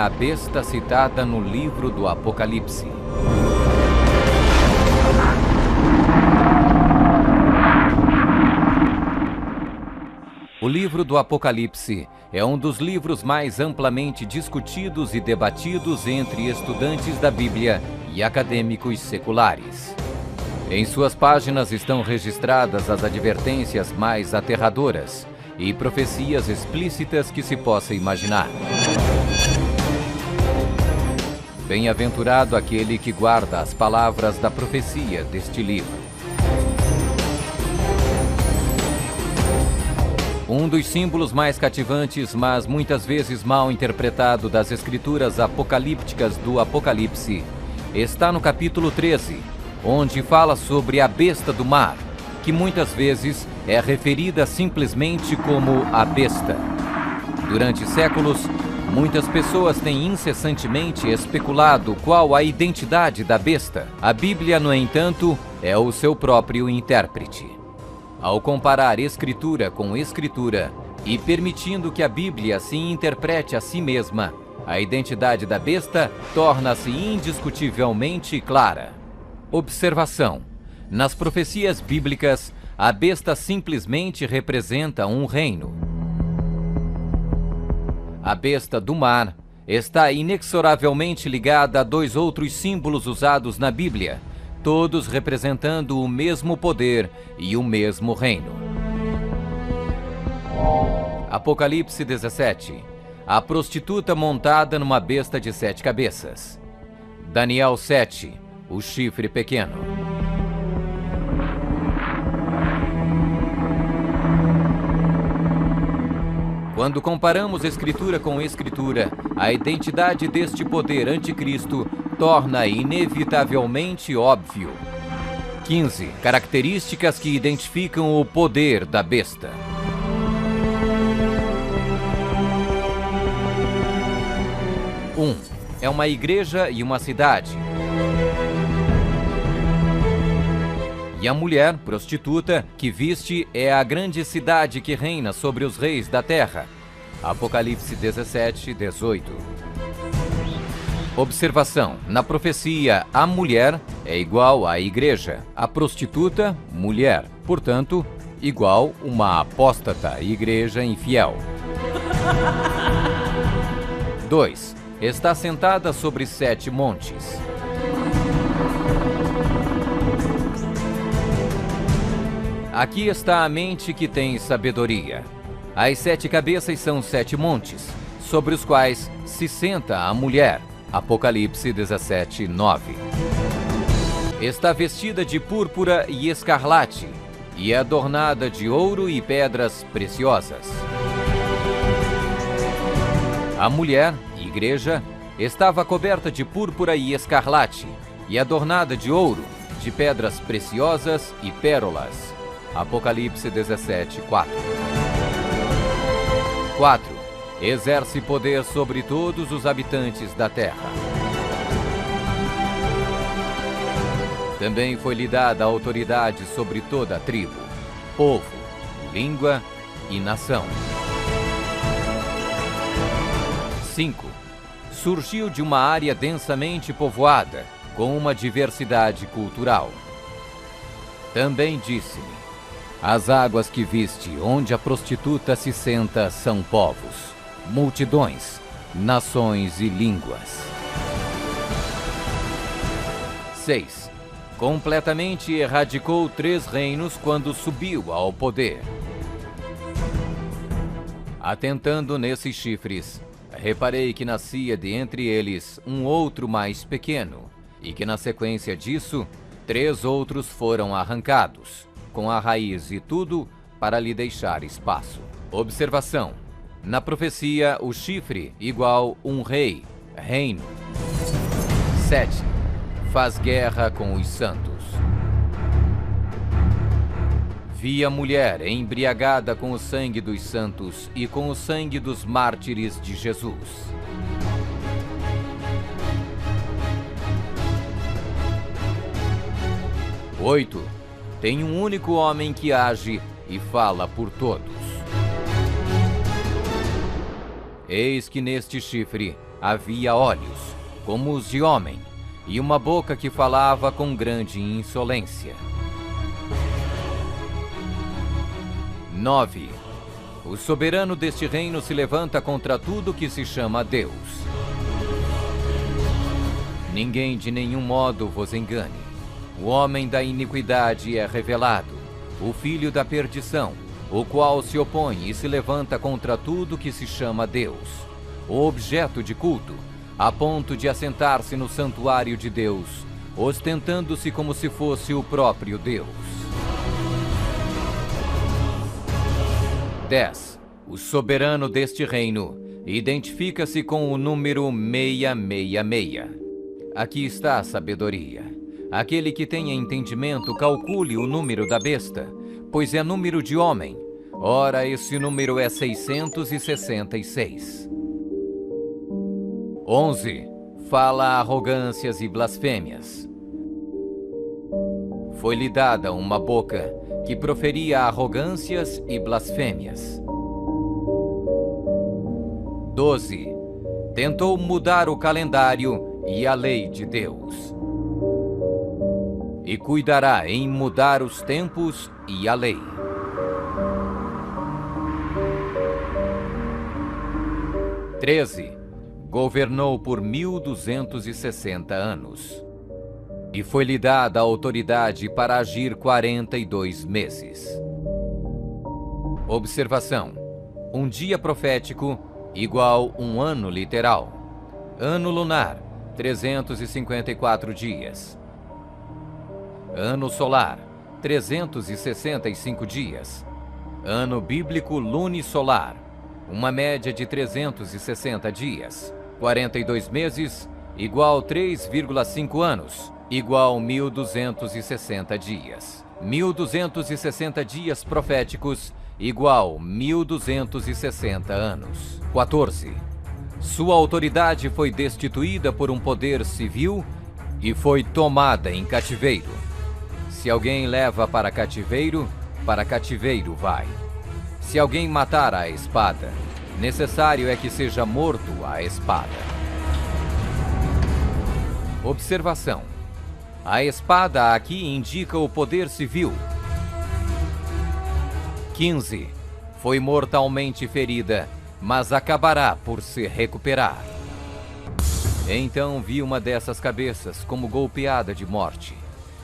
a besta citada no livro do Apocalipse. O livro do Apocalipse é um dos livros mais amplamente discutidos e debatidos entre estudantes da Bíblia e acadêmicos seculares. Em suas páginas estão registradas as advertências mais aterradoras e profecias explícitas que se possa imaginar. Bem-aventurado aquele que guarda as palavras da profecia deste livro. Um dos símbolos mais cativantes, mas muitas vezes mal interpretado das escrituras apocalípticas do Apocalipse, está no capítulo 13, onde fala sobre a besta do mar, que muitas vezes é referida simplesmente como a besta. Durante séculos, muitas pessoas têm incessantemente especulado qual a identidade da besta. A Bíblia, no entanto, é o seu próprio intérprete. Ao comparar Escritura com Escritura e permitindo que a Bíblia se interprete a si mesma, a identidade da besta torna-se indiscutivelmente clara. Observação: nas profecias bíblicas, a besta simplesmente representa um reino. A besta do mar está inexoravelmente ligada a dois outros símbolos usados na Bíblia, todos representando o mesmo poder e o mesmo reino. Apocalipse 17. A prostituta montada numa besta de 7 cabeças. Daniel 7. O chifre pequeno. Quando comparamos Escritura com Escritura, a identidade deste poder anticristo torna inevitavelmente óbvio. 15. Características que identificam o poder da besta. 1. É uma igreja e uma cidade. E a mulher, prostituta, que viste é a grande cidade que reina sobre os reis da terra. Apocalipse 17, 18. Observação: na profecia, a mulher é igual à igreja, a prostituta, mulher, portanto, igual uma apóstata, igreja infiel. 2. Está sentada sobre 7 montes. Aqui está a mente que tem sabedoria. As 7 cabeças são 7 montes, sobre os quais se senta a mulher. Apocalipse 17, 9. Está vestida de púrpura e escarlate, e é adornada de ouro e pedras preciosas. A mulher, igreja, estava coberta de púrpura e escarlate, e adornada de ouro, de pedras preciosas e pérolas. Apocalipse 17, 4. 4. Exerce poder sobre todos os habitantes da terra. Também foi-lhe dada a autoridade sobre toda a tribo, povo, língua e nação. 5. Surgiu de uma área densamente povoada, com uma diversidade cultural. Também disse-me: as águas que viste, onde a prostituta se senta, são povos, multidões, nações e línguas. 6. Completamente erradicou 3 reinos quando subiu ao poder. Atentando nesses chifres, reparei que nascia de entre eles um outro mais pequeno, e que na sequência disso, 3 outros foram arrancados, com a raiz e tudo, para lhe deixar espaço. Observação: na profecia, o chifre igual um rei, reino. 7. Faz guerra com os santos. Vi a mulher embriagada com o sangue dos santos e com o sangue dos mártires de Jesus. 8. Tem um único homem que age e fala por todos. Eis que neste chifre Havia olhos, como os de homem, e uma boca que falava com grande insolência. 9. O soberano deste reino se levanta contra tudo que se chama Deus. Ninguém de nenhum modo vos engane. O homem da iniquidade é revelado, o filho da perdição, o qual se opõe e se levanta contra tudo que se chama Deus, o objeto de culto, a ponto de assentar-se no santuário de Deus, ostentando-se como se fosse o próprio Deus. 10. O soberano deste reino identifica-se com o número 666. Aqui está a sabedoria. Aquele que tenha entendimento, calcule o número da besta, pois é número de homem. Ora, esse número é 666. 11. Fala arrogâncias e blasfêmias. Foi-lhe dada uma boca que proferia arrogâncias e blasfêmias. 12. Tentou mudar o calendário e a lei de Deus. E cuidará em mudar os tempos e a lei. 13. Governou por 1260 anos. E foi-lhe dada a autoridade para agir 42 meses. Observação: um dia profético igual um ano literal. Ano lunar, 354 dias. Ano solar, 365 dias. Ano bíblico lunisolar, uma média de 360 dias. 42 meses, igual 3,5 anos, igual 1260 dias. 1260 dias proféticos, igual 1260 anos. 14. Sua autoridade foi destituída por um poder civil e foi tomada em cativeiro. Se alguém leva para cativeiro vai. Se alguém matar à espada, necessário é que seja morto à espada. Observação: a espada aqui indica o poder civil. 15. Foi mortalmente ferida, mas acabará por se recuperar. Então vi uma dessas cabeças como golpeada de morte.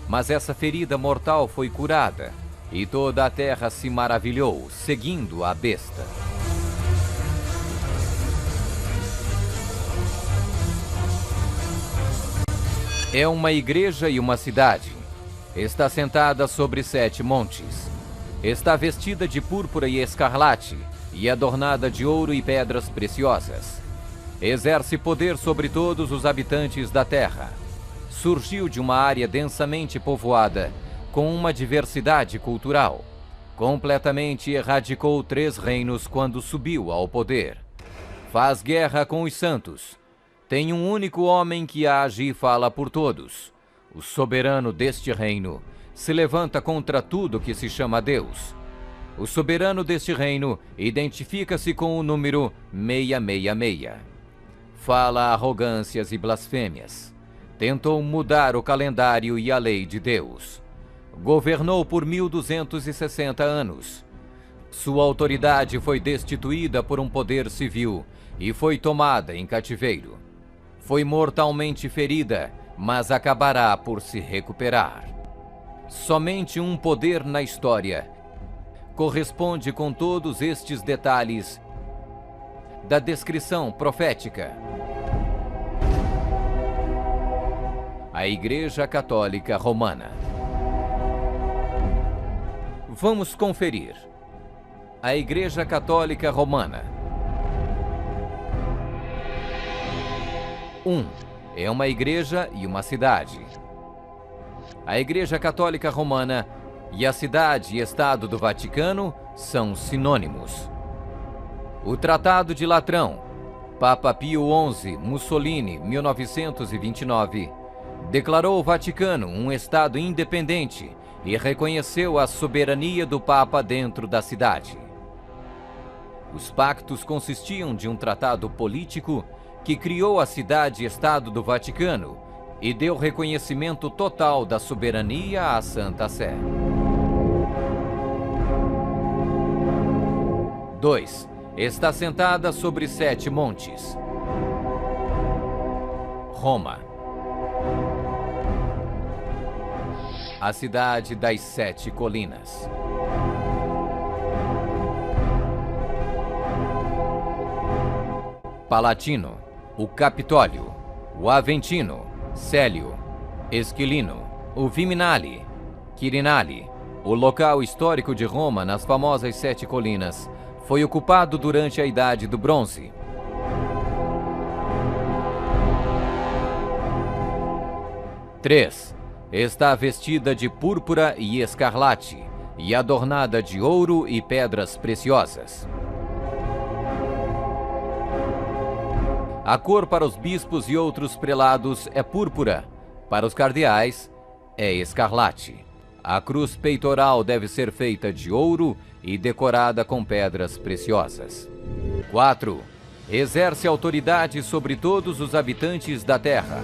Mas essa ferida mortal foi curada, e toda a terra se maravilhou, seguindo a besta. É uma igreja e uma cidade. Está sentada sobre 7 montes. Está vestida de púrpura e escarlate, e adornada de ouro e pedras preciosas. Exerce poder sobre todos os habitantes da terra. Surgiu de uma área densamente povoada, com uma diversidade cultural. Completamente erradicou 3 reinos quando subiu ao poder. Faz guerra com os santos. Tem um único homem que age e fala por todos. O soberano deste reino se levanta contra tudo que se chama Deus. O soberano deste reino identifica-se com o número 666. Fala arrogâncias e blasfêmias. Tentou mudar o calendário e a lei de Deus. Governou por 1260 anos. Sua autoridade foi destituída por um poder civil e foi tomada em cativeiro. Foi mortalmente ferida, mas acabará por se recuperar. Somente um poder na história corresponde com todos estes detalhes da descrição profética. A Igreja Católica Romana. Vamos conferir. A Igreja Católica Romana. 1. É uma igreja e uma cidade. A Igreja Católica Romana e a cidade e Estado do Vaticano são sinônimos. O Tratado de Latrão, Papa Pio XI, Mussolini, 1929, declarou o Vaticano um Estado independente e reconheceu a soberania do Papa dentro da cidade. Os pactos consistiam de um tratado político que criou a cidade-estado do Vaticano e deu reconhecimento total da soberania à Santa Sé. 2. Está sentada sobre 7 montes. Roma. A cidade das 7 colinas. Palatino, o Capitólio, o Aventino, Célio, Esquilino, o Viminale, Quirinale, o local histórico de Roma nas famosas 7 colinas, foi ocupado durante a Idade do Bronze. Três. Está vestida de púrpura e escarlate e adornada de ouro e pedras preciosas. A cor para os bispos e outros prelados é púrpura, para os cardeais é escarlate. A cruz peitoral deve ser feita de ouro e decorada com pedras preciosas. 4. Exerce autoridade sobre todos os habitantes da terra.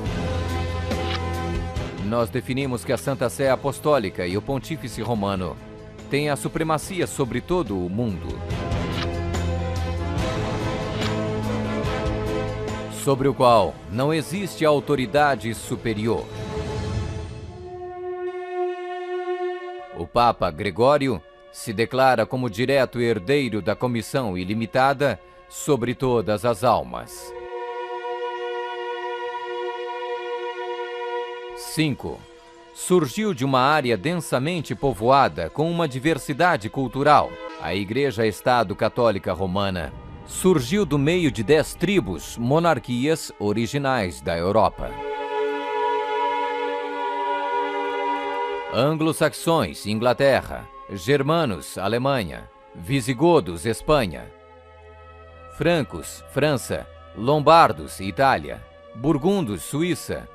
Nós definimos que a Santa Sé Apostólica e o Pontífice Romano têm a supremacia sobre todo o mundo, sobre o qual não existe autoridade superior. O Papa Gregório se declara como direto herdeiro da comissão ilimitada sobre todas as almas. 5. Surgiu de uma área densamente povoada com uma diversidade cultural. A Igreja-Estado Católica Romana surgiu do meio de 10 tribos, monarquias originais da Europa. Anglo-saxões, Inglaterra. Germanos, Alemanha. Visigodos, Espanha. Francos, França. Lombardos, Itália. Burgundos, Suíça.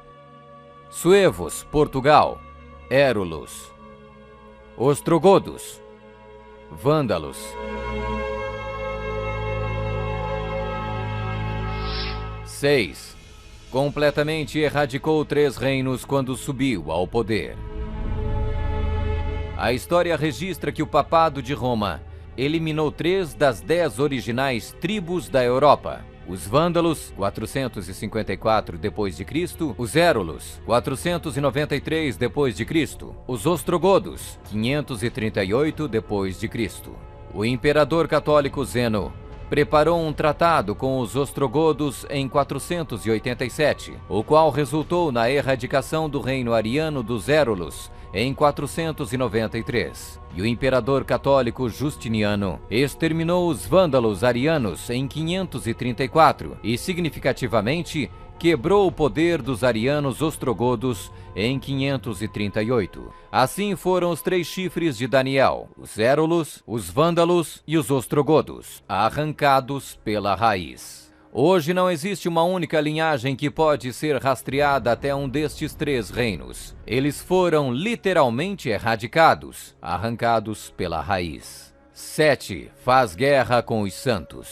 Suevos, Portugal. Érulos. Ostrogodos. Vândalos. Seis. Completamente erradicou 3 reinos quando subiu ao poder. A história registra que o Papado de Roma eliminou 3 das 10 originais tribos da Europa. Os Vândalos, 454 d.C., os Érulos, 493 d.C., os Ostrogodos, 538 d.C. O imperador católico Zeno preparou um tratado com os ostrogodos em 487, o qual resultou na erradicação do reino ariano dos Érulos em 493. E o imperador católico Justiniano exterminou os vândalos arianos em 534 e, significativamente, quebrou o poder dos arianos ostrogodos em 538. Assim foram os 3 chifres de Daniel, os Érulos, os Vândalos e os Ostrogodos, arrancados pela raiz. Hoje não existe uma única linhagem que pode ser rastreada até um destes 3 reinos. Eles foram literalmente erradicados, arrancados pela raiz. 7. Faz guerra com os santos.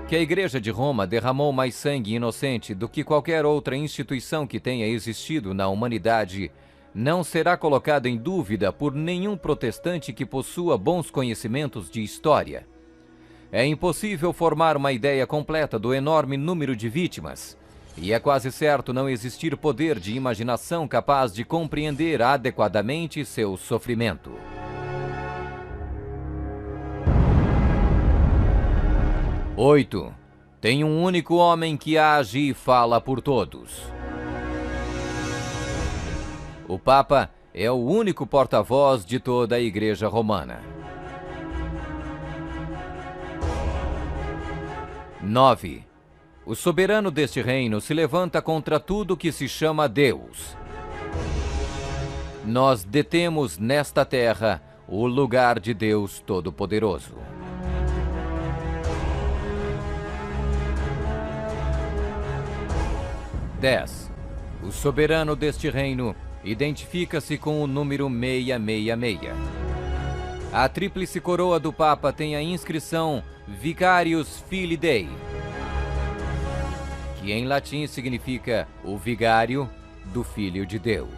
Que a Igreja de Roma derramou mais sangue inocente do que qualquer outra instituição que tenha existido na humanidade não será colocada em dúvida por nenhum protestante que possua bons conhecimentos de história. É impossível formar uma ideia completa do enorme número de vítimas, e é quase certo não existir poder de imaginação capaz de compreender adequadamente seu sofrimento. 8. Tem um único homem que age e fala por todos. O Papa é o único porta-voz de toda a Igreja Romana. 9. O soberano deste reino se levanta contra tudo que se chama Deus. Nós detemos nesta terra o lugar de Deus Todo-Poderoso. 10. O soberano deste reino identifica-se com o número 666. A tríplice coroa do Papa tem a inscrição Vicarius Filii Dei, que em latim significa o vigário do Filho de Deus.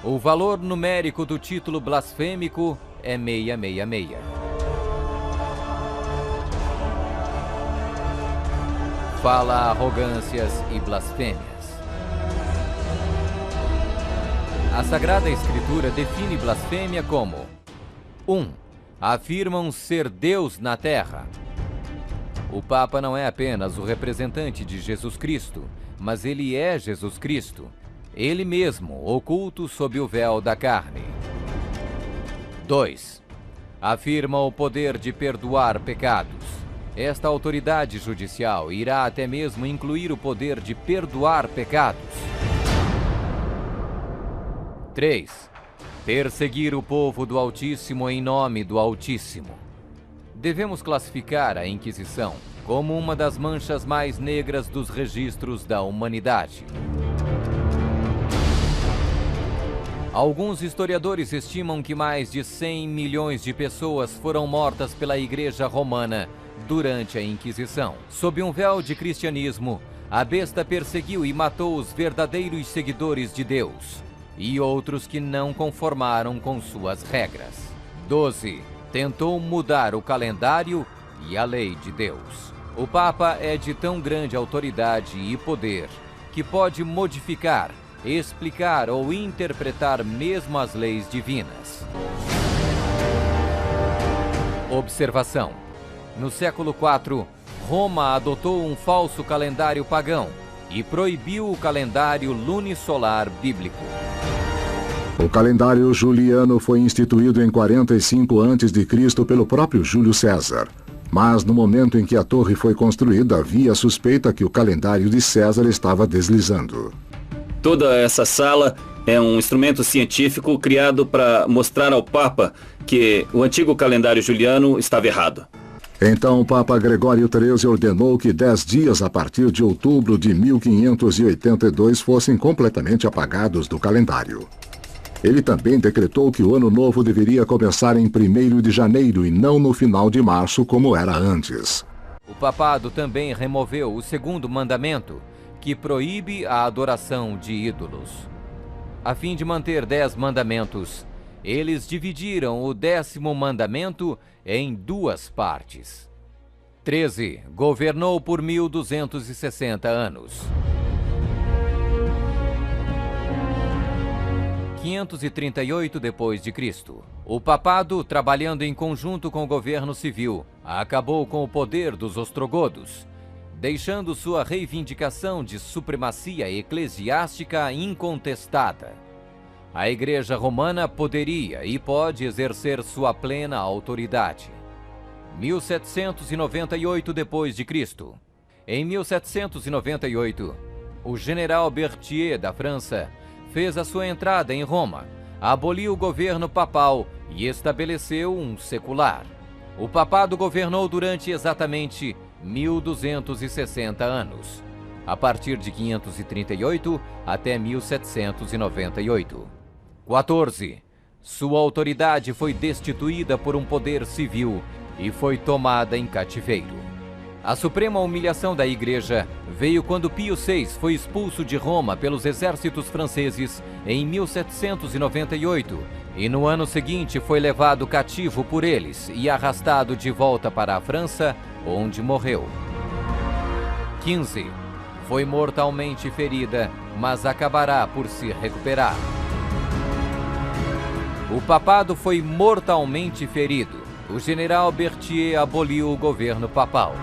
O valor numérico do título blasfêmico é 666. Fala arrogâncias e blasfêmias. A Sagrada Escritura define blasfêmia como 1. Afirmam ser Deus na terra. O Papa não é apenas o representante de Jesus Cristo, mas ele é Jesus Cristo, ele mesmo oculto sob o véu da carne. 2. Afirma o poder de perdoar pecados. Esta autoridade judicial irá até mesmo incluir o poder de perdoar pecados. 3. Perseguir o povo do Altíssimo em nome do Altíssimo. Devemos classificar a Inquisição como uma das manchas mais negras dos registros da humanidade. Alguns historiadores estimam que mais de 100 milhões de pessoas foram mortas pela Igreja Romana durante a Inquisição. Sob um véu de cristianismo, a besta perseguiu e matou os verdadeiros seguidores de Deus e outros que não conformaram com suas regras. 12. Tentou mudar o calendário e a lei de Deus. O Papa é de tão grande autoridade e poder que pode modificar, explicar ou interpretar mesmo as leis divinas. Observação: no século IV, Roma adotou um falso calendário pagão e proibiu o calendário lunisolar bíblico. O calendário juliano foi instituído em 45 a.C. pelo próprio Júlio César. Mas no momento em que a torre foi construída, havia a suspeita que o calendário de César estava deslizando. Toda essa sala é um instrumento científico criado para mostrar ao Papa que o antigo calendário juliano estava errado. Então o Papa Gregório XIII ordenou que 10 dias a partir de outubro de 1582 fossem completamente apagados do calendário. Ele também decretou que o ano novo deveria começar em 1º de janeiro e não no final de março, como era antes. O papado também removeu o 2º mandamento, que proíbe a adoração de ídolos. A fim de manter 10 mandamentos, eles dividiram o 10º mandamento em 2 partes. 13. Governou por 1260 anos. 538 d.C. O papado, trabalhando em conjunto com o governo civil, acabou com o poder dos ostrogodos, deixando sua reivindicação de supremacia eclesiástica incontestada. A Igreja Romana poderia e pode exercer sua plena autoridade. 1798 d.C. Em 1798, o general Berthier da França fez a sua entrada em Roma, aboliu o governo papal e estabeleceu um secular. O papado governou durante exatamente 1260 anos, a partir de 538 até 1798. 14. Sua autoridade foi destituída por um poder civil e foi tomada em cativeiro. A suprema humilhação da Igreja veio quando Pio VI foi expulso de Roma pelos exércitos franceses em 1798 e no ano seguinte foi levado cativo por eles e arrastado de volta para a França, onde morreu. 15. Foi mortalmente ferida, mas acabará por se recuperar. O papado foi mortalmente ferido. O general Berthier aboliu o governo papal.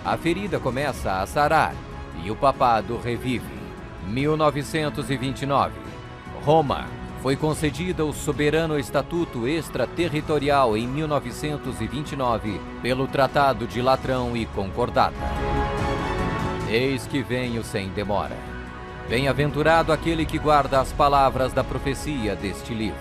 A ferida começa a sarar e o papado revive. 1929. Roma foi concedida o soberano estatuto extraterritorial em 1929 pelo Tratado de Latrão e Concordata. Eis que venho sem demora. Bem-aventurado aquele que guarda as palavras da profecia deste livro.